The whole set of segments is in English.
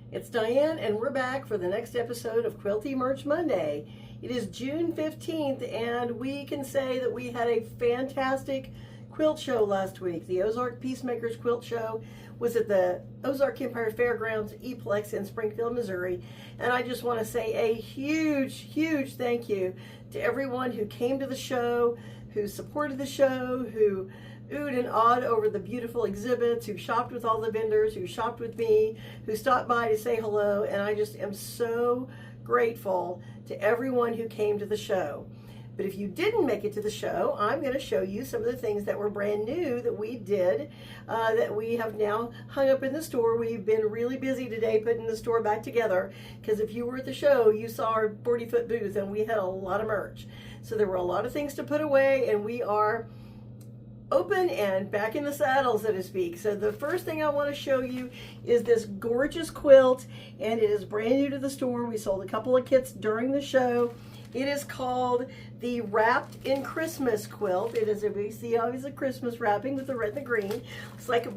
It's Diane, and we're back for the next episode of Quilty Merch Monday. It is June 15th, and we can say that we had a fantastic quilt show last week. The Ozark Peacemakers Quilt Show was at the Ozark Empire Fairgrounds E-Plex in Springfield, Missouri. And I just want to say a huge thank you to everyone who came to the show, who supported the show, who oohed and awed over the beautiful exhibits, who shopped with all the vendors, who shopped with me, who stopped by to say hello. And I just am so grateful to everyone who came to the show. But if you didn't make it to the show, I'm going to show you some of the things that were brand new that we did, that we have now hung up in the store. We've been really busy today putting the store back together, because if you were at the show, you saw our 40-foot booth and we had a lot of merch. So there were a lot of things to put away, and we are open and back in the saddle, so to speak. So the first thing I want to show you is this gorgeous quilt, and it is brand new to the store. We sold a couple of kits during the show. It is called the Wrapped in Christmas quilt. It is, we see obviously Christmas wrapping with the red and the green. It's like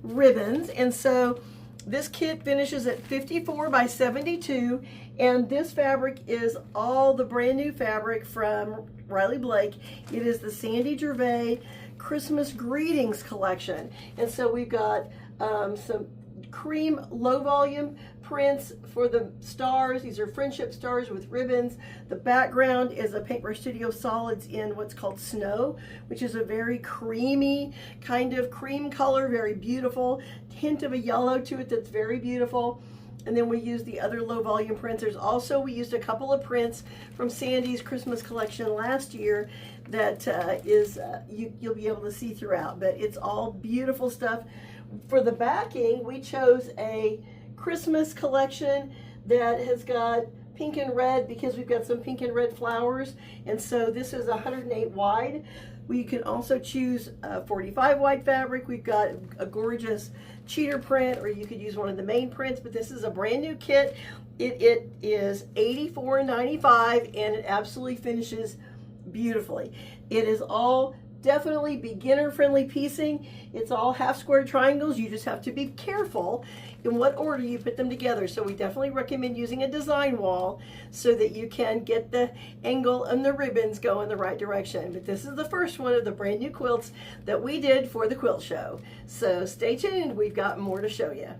ribbons. And so this kit finishes at 54 by 72, and this fabric is all the brand new fabric from Riley Blake. It is the Sandy Gervais Christmas Greetings collection. And so we've got some cream low volume prints for the stars. These are friendship stars with ribbons. The background is a Paintbrush Studio Solids in what's called Snow, which is a very creamy kind of cream color, very beautiful, hint of a yellow to it that's very beautiful. And then we use the other low volume prints. There's also, we used a couple of prints from Sandy's Christmas collection last year that you'll be able to see throughout, but it's all beautiful stuff. For the backing, we chose a Christmas collection that has got pink and red, because we've got some pink and red flowers. And so this is 108 wide. We can also choose 45 wide fabric. We've got a gorgeous cheater print, or you could use one of the main prints, but this is a brand new kit. It is $84.95, and it absolutely finishes beautifully. It is all definitely beginner friendly piecing. It's all half square triangles. You just have to be careful in what order you put them together. So we definitely recommend using a design wall so that you can get the angle and the ribbons go in the right direction. But this is the first one of the brand new quilts that we did for the quilt show. So stay tuned, we've got more to show you.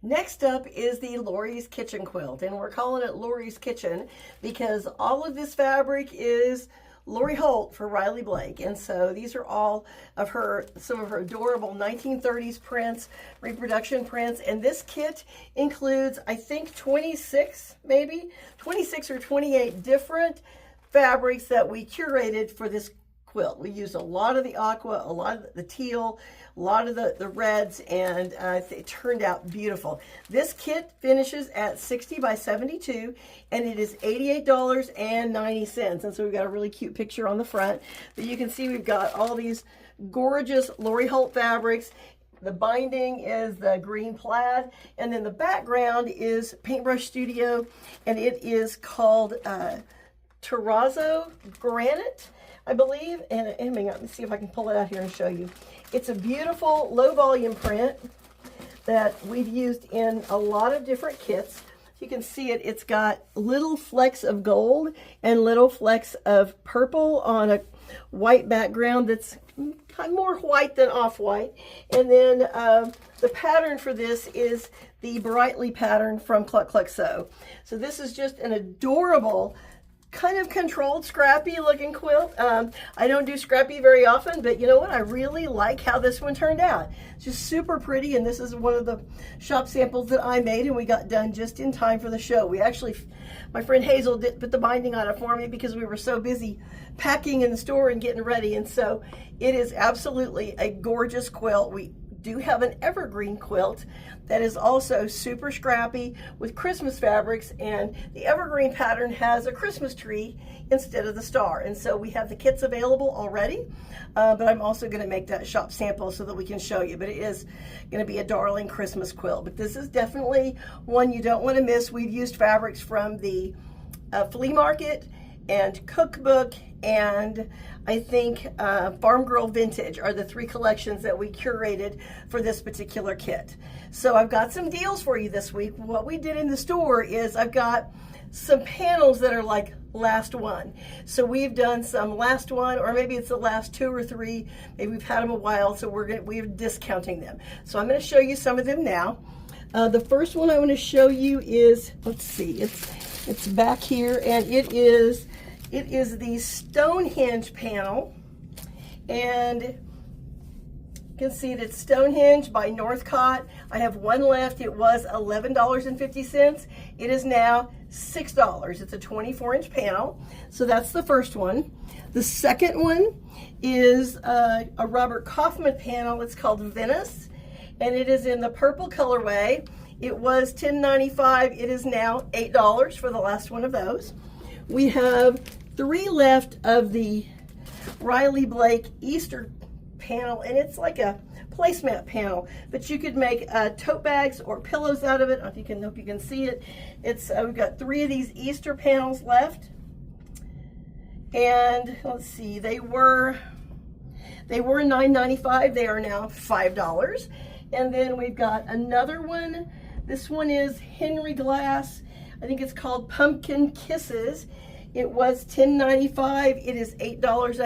Next up is the Lori's Kitchen quilt, and we're calling it Lori's Kitchen because all of this fabric is Lori Holt for Riley Blake. And so these are all of some of her adorable 1930s prints, reproduction prints. And this kit includes, I think, 26 or 28 different fabrics that we curated for this quilt. We used a lot of the aqua, a lot of the teal, a lot of the reds, and it turned out beautiful. This kit finishes at 60 by 72, and it is $88.90. And so we've got a really cute picture on the front. But you can see we've got all these gorgeous Lori Holt fabrics. The binding is the green plaid, and then the background is Paintbrush Studio, and it is called Terrazzo Granite, I believe. And let me see if I can pull it out here and show you. It's a beautiful low volume print that we've used in a lot of different kits. You can see it. It's got little flecks of gold and little flecks of purple on a white background that's kind of more white than off-white. And then the pattern for this is the Brightly pattern from Cluck Cluck Sew. So this is just an adorable, kind of controlled, scrappy looking quilt. I don't do scrappy very often, but you know what? I really like how this one turned out. It's just super pretty, and this is one of the shop samples that I made, and we got done just in time for the show. We actually, my friend Hazel did put the binding on it for me because we were so busy packing in the store and getting ready. And so it is absolutely a gorgeous quilt. We do have an evergreen quilt that is also super scrappy with Christmas fabrics, and the evergreen pattern has a Christmas tree instead of the star. And so we have the kits available already, but I'm also going to make that shop sample so that we can show you. But it is going to be a darling Christmas quilt. But this is definitely one you don't want to miss. We've used fabrics from the flea market and Cookbook, and I think Farm Girl Vintage are the 3 collections that we curated for this particular kit. So I've got some deals for you this week. What we did in the store is I've got some panels that are like last one. So we've done some last one, or maybe it's the last 2 or 3. Maybe we've had them a while, so we're discounting them. So I'm going to show you some of them now. The first one I want to show you is, let's see, it's back here, and it is the Stonehenge panel, and you can see that it's Stonehenge by Northcott. I have one left. It was $11.50. It is now $6. It's a 24-inch panel. So that's the first one. The second one is a Robert Kaufman panel. It's called Venice, and it is in the purple colorway. It was $10.95. It is now $8 for the last one of those. We have 3 left of the Riley Blake Easter panel, and it's like a placemat panel, but you could make tote bags or pillows out of it. I hope you can see it. It's we've got 3 of these Easter panels left, and let's see, they were $9.95. They are now $5. And then we've got another one. This one is Henry Glass. I think it's called Pumpkin Kisses. It was $10.95. It is $8.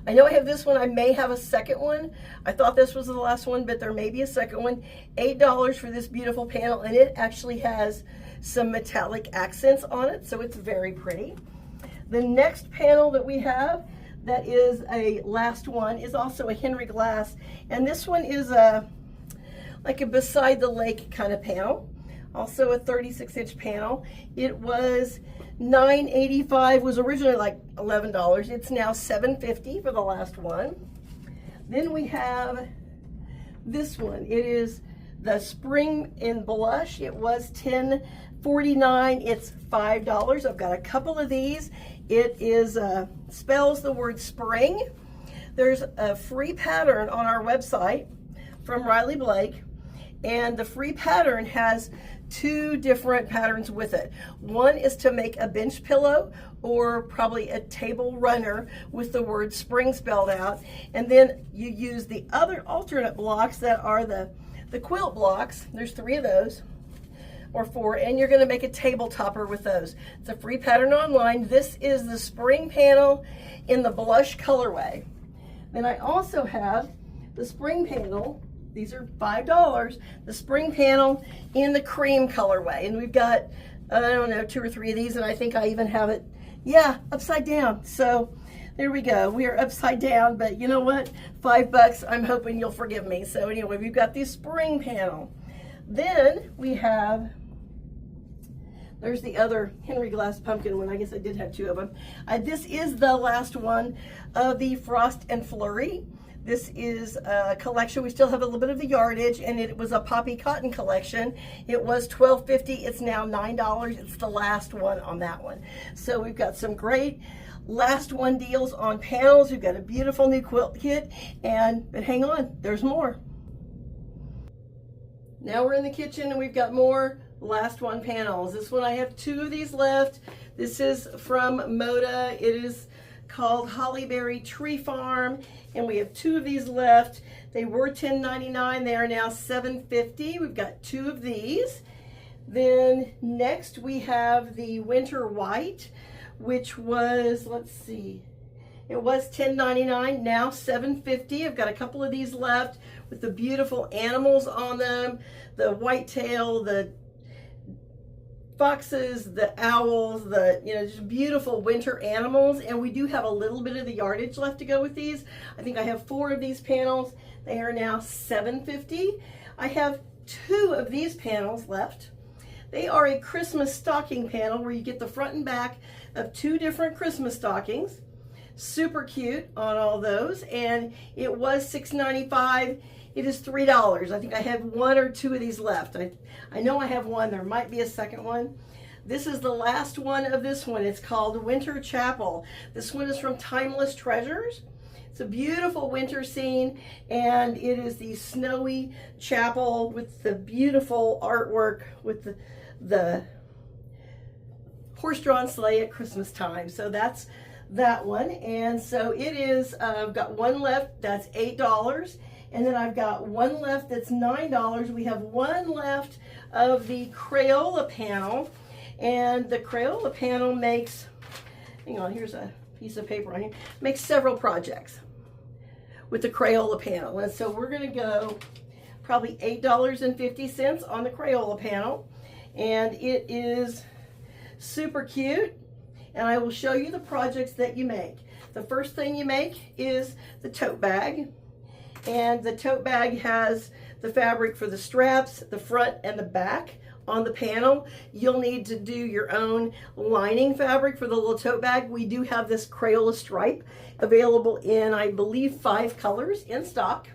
I know I have this one. I may have a second one. I thought this was the last one, but there may be a second one. $8 for this beautiful panel, and it actually has some metallic accents on it, so it's very pretty. The next panel that we have, that is a last one, is also a Henry Glass, and this one is like a beside the lake kind of panel. Also a 36-inch panel. It was $9.85, was originally like $11. It's now $7.50 for the last one. Then we have this one. It is the Spring in Blush. It was $10.49. It's $5. I've got a couple of these. It is spells the word spring. There's a free pattern on our website from Riley Blake, and the free pattern has 2 different patterns with it. One is to make a bench pillow, or probably a table runner with the word spring spelled out, and then you use the other alternate blocks that are the quilt blocks. There's 3 of those, or 4, and you're going to make a table topper with those. It's a free pattern online. This is the spring panel in the blush colorway. Then I also have the spring panel. These are $5. The spring panel in the cream colorway. And we've got, I don't know, 2 or 3 of these, and I think I even have it, yeah, upside down. So there we go. We are upside down, but you know what? $5, I'm hoping you'll forgive me. So anyway, we've got the spring panel. Then we have, there's the other Henry Glass pumpkin one. I guess I did have 2 of them. This is the last one of the Frost and Flurry. This is a collection. We still have a little bit of the yardage, and it was a poppy cotton collection. It was $12.50. It's now $9. It's the last one on that one. So we've got some great last one deals on panels. We've got a beautiful new quilt kit, but hang on, there's more. Now we're in the kitchen, and we've got more last one panels. This one, I have 2 of these left. This is from Moda. It is called Hollyberry Tree Farm, and we have 2 of these left. They were $10.99. They are now $7.50. We've got 2 of these. Then next we have the Winter White, which was, let's see, it was $10.99, now $7.50. I've got a couple of these left with the beautiful animals on them, the whitetail, the foxes, the owls, just beautiful winter animals. And we do have a little bit of the yardage left to go with these. I think I have 4 of these panels. They are now $7.50. I have 2 of these panels left. They are a Christmas stocking panel where you get the front and back of 2 different Christmas stockings. Super cute on all those, and it was $6.95. It is $3. I think I have 1 or 2 of these left. I know I have 1. There might be a second one. This is the last one of this one. It's called Winter Chapel. This one is from Timeless Treasures. It's a beautiful winter scene, and it is the snowy chapel with the beautiful artwork with the horse-drawn sleigh at Christmas time. So that's that one. And so it is, I've got one left, that's $8. And then I've got one left that's $9. We have one left of the Crayola panel. And the Crayola panel makes, hang on, here's a piece of paper on here, makes several projects with the Crayola panel. And so we're going to go probably $8.50 on the Crayola panel. And it is super cute. And I will show you the projects that you make. The first thing you make is the tote bag. And the tote bag has the fabric for the straps, the front and the back on the panel. You'll need to do your own lining fabric for the little tote bag. We do have this Crayola stripe available in, I believe, 5 colors in stock.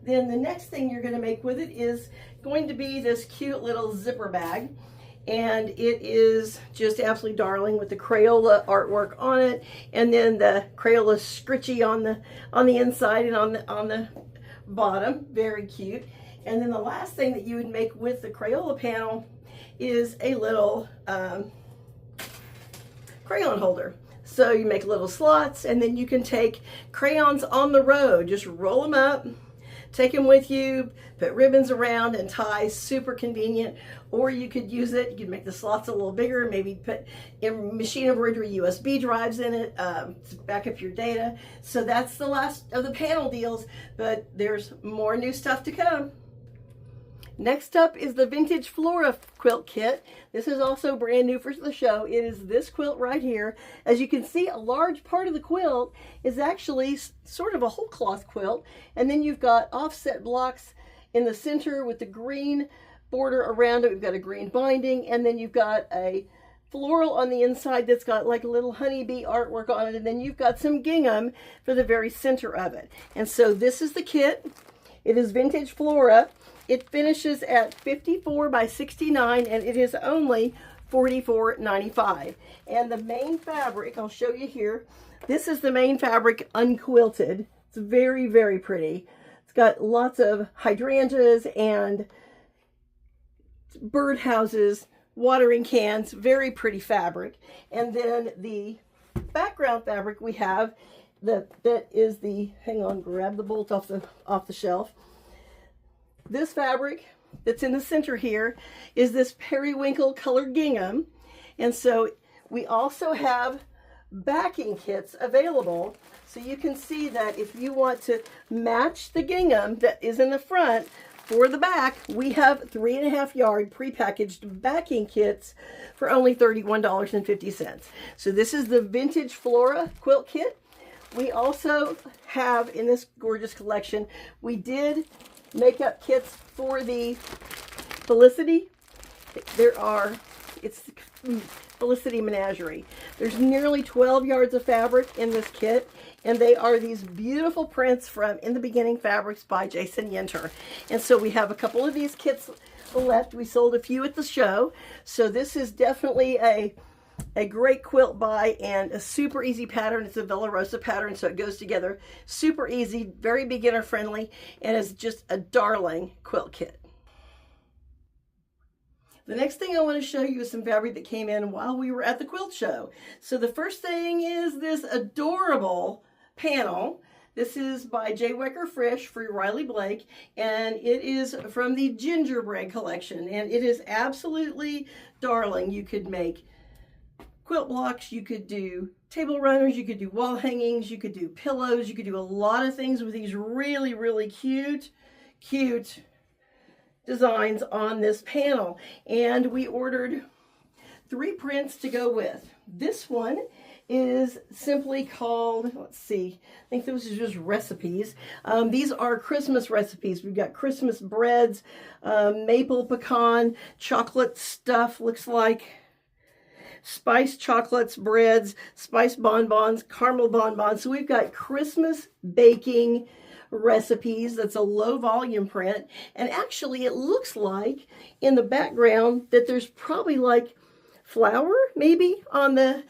Then the next thing you're going to make with it is going to be this cute little zipper bag. And it is just absolutely darling with the Crayola artwork on it, and then the Crayola scritchy on the inside and on the bottom. Very cute. And then the last thing that you would make with the Crayola panel is a little crayon holder. So you make little slots, and then you can take crayons on the road. Just roll them up, take them with you, put ribbons around and ties, super convenient. Or you could use it, you could make the slots a little bigger, maybe put machine embroidery USB drives in it to back up your data. So that's the last of the panel deals, but there's more new stuff to come. Next up is the Vintage Flora quilt kit. This is also brand new for the show. It is this quilt right here. As you can see, a large part of the quilt is actually sort of a whole cloth quilt. And then you've got offset blocks in the center with the green border around it. We've got a green binding, and then you've got a floral on the inside that's got like a little honeybee artwork on it. And then you've got some gingham for the very center of it. And so this is the kit. It is Vintage Flora. It finishes at 54 by 69, and it is only $44.95. And the main fabric, I'll show you here. This is the main fabric unquilted. It's very, very pretty. It's got lots of hydrangeas and birdhouses, watering cans, very pretty fabric. And then the background fabric we have, that is the, hang on, grab the bolt off the shelf. This fabric that's in the center here is this periwinkle colored gingham. And so we also have backing kits available. So you can see that if you want to match the gingham that is in the front for the back, we have 3.5 yard prepackaged backing kits for only $31.50. So this is the Vintage Flora quilt kit. We also have in this gorgeous collection, we did makeup kits for the Felicity. It's Felicity Menagerie. There's nearly 12 yards of fabric in this kit, and they are these beautiful prints from In the Beginning Fabrics by Jason Yenter. And so we have a couple of these kits left. We sold a few at the show. So this is definitely a great quilt buy and a super easy pattern. It's a Villa Rosa pattern, so it goes together super easy, very beginner friendly, and is just a darling quilt kit. The next thing I want to show you is some fabric that came in while we were at the quilt show. So the first thing is this adorable panel. This is by J. Wecker Frisch for Riley Blake, and it is from the Gingerbread collection, and it is absolutely darling. You could make quilt blocks, you could do table runners, you could do wall hangings, you could do pillows, you could do a lot of things with these really, really cute designs on this panel. And we ordered 3 prints to go with. This one is simply called, let's see, I think this is just recipes. These are Christmas recipes. We've got Christmas breads, maple pecan, chocolate stuff, looks like spiced chocolates, breads, spiced bonbons, caramel bonbons. So we've got Christmas baking recipes. That's a low volume print. And actually it looks like in the background that there's probably like flour maybe on the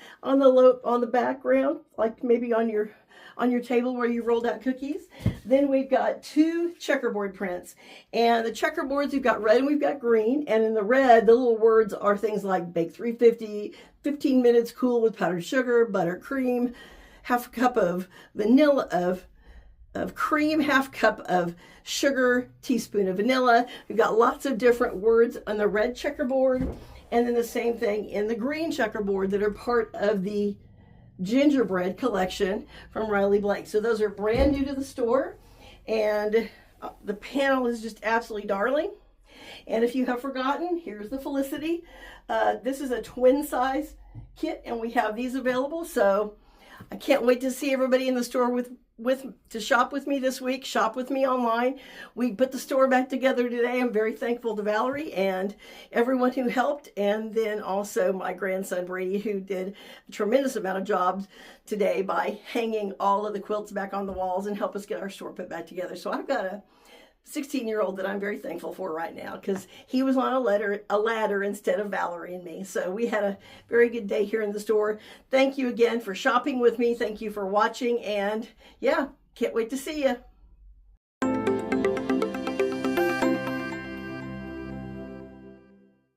background, like maybe on your on your table where you rolled out cookies. Then we've got 2 checkerboard prints. And the checkerboards, we've got red and we've got green. And in the red, the little words are things like bake 350, 15 minutes, cool with powdered sugar, buttercream, half a cup of vanilla of cream, half cup of sugar, teaspoon of vanilla. We've got lots of different words on the red checkerboard, and then the same thing in the green checkerboard that are part of the gingerbread collection from Riley Blake. So those are brand new to the store, and the panel is just absolutely darling. And if you have forgotten, here's the Felicity. This is a twin size kit, and we have these available. So I can't wait to see everybody in the store to shop with me this week. Shop with me online. We put the store back together today. I'm very thankful to Valerie and everyone who helped, and then also my grandson Brady, who did a tremendous amount of jobs today by hanging all of the quilts back on the walls and help us get our store put back together. So I've got a 16-year-old that I'm very thankful for right now, because he was on a ladder instead of Valerie and me. So we had a very good day here in the store. Thank you again for shopping with me. Thank you for watching, and yeah, can't wait to see you.